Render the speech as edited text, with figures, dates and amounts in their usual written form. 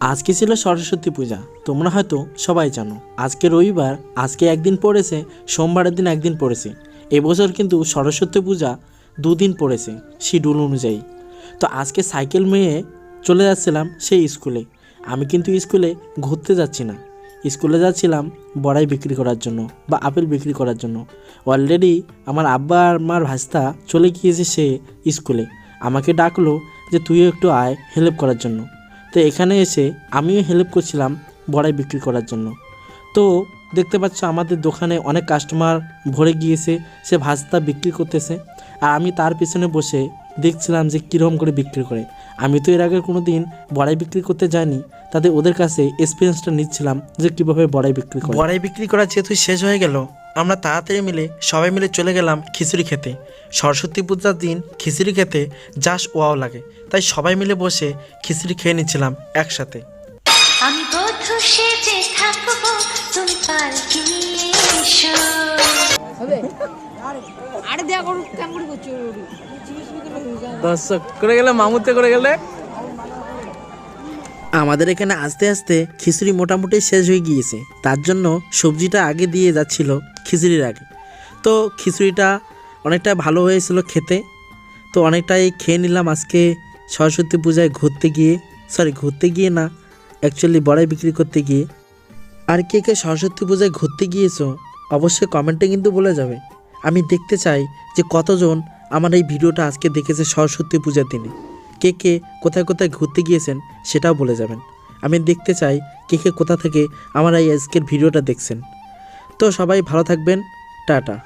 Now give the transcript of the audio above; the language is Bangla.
আজকে ছিল সরস্বতী পূজা, তোমরা হয়তো সবাই জানো। আজকে রবিবার, আজকে একদিন পড়েছে, সোমবারের দিন একদিন পড়েছে। এবছর কিন্তু সরস্বতী পূজা দুদিন পড়েছে শিডিউল অনুযায়ী। তো আজকে সাইকেল নিয়ে চলে যাচ্ছিলাম সেই স্কুলে। আমি কিন্তু স্কুলে ঘুরতে যাচ্ছি না, স্কুলে যাচ্ছিলাম বড়াই বিক্রি করার জন্য বা আপেল বিক্রি করার জন্য। অলরেডি আমার আব্বা আর আমার ভাস্তা চলে গিয়েছে সে স্কুলে। আমাকে ডাকলো যে তুইও একটু আয় হেল্প করার জন্য। তো এখানে এসে আমিও হেল্প করছিলাম বড়াই বিক্রি করার জন্য। তো দেখতে পাচ্ছ আমাদের দোকানে অনেক কাস্টমার ভরে গিয়েছে, সে ভাস্তা বিক্রি করতেছে আর আমি তার পিছনে বসে দেখছিলাম যে কীরকম করে বিক্রি করে। আমি তো এর আগে কোনো দিন বড়াই বিক্রি করতে যাইনি, তাদের ওদের কাছে এক্সপিরিয়েন্সটা নিচ্ছিলাম যে কীভাবে বড়াই বিক্রি করে। বড়াই বিক্রি করা যেহেতু শেষ হয়ে গেল, আমরা তাড়াতাড়ি সবাই মিলে চলে গেলাম খিচুড়ি খেতে। সরস্বতী পূজার দিন খিচুড়ি খেতে জাস্ট ওয়াও লাগে, তাই সবাই মিলে বসে খিচুড়ি খেয়ে নিচ্ছিলাম একসাথে। আমি বধূ সেজে থাকবো, তুমি পালকি নিয়ে এসো। আরে দেয়া করু কেমন করে করছো দর্শক করে গেলে মামুতে করে গেলে আমাদের এখানে আস্তে আস্তে খিচুড়ি মোটামুটি শেষ হয়ে গিয়েছে, তার জন্য সবজিটা আগে দিয়ে যাচ্ছিল খিচুড়ির আগে। তো খিচুড়িটা অনেকটা ভালো হয়েছিল খেতে, তো অনেকটাই খেয়ে নিলাম আজকে সরস্বতী পূজায় ঘুরতে গিয়ে না, অ্যাকচুয়ালি বড়াই বিক্রি করতে গিয়ে। আর কে কে সরস্বতী পূজায় ঘুরতে গিয়েছো অবশ্যই কমেন্টে কিন্তু বলে যাবে। আমি দেখতে চাই যে কতজন আমার এই ভিডিওটা আজকে দেখেছে সরস্বতী পূজার দিনে। কে কে কোথায় কোথায় ঘুরতে গিয়েছেন সেটাও বলে যাবেন। আমি দেখতে চাই কে কে কোথা থেকে আমার এই আজকের ভিডিওটা দেখছেন। তো সবাই ভালো থাকবেন, টাটা।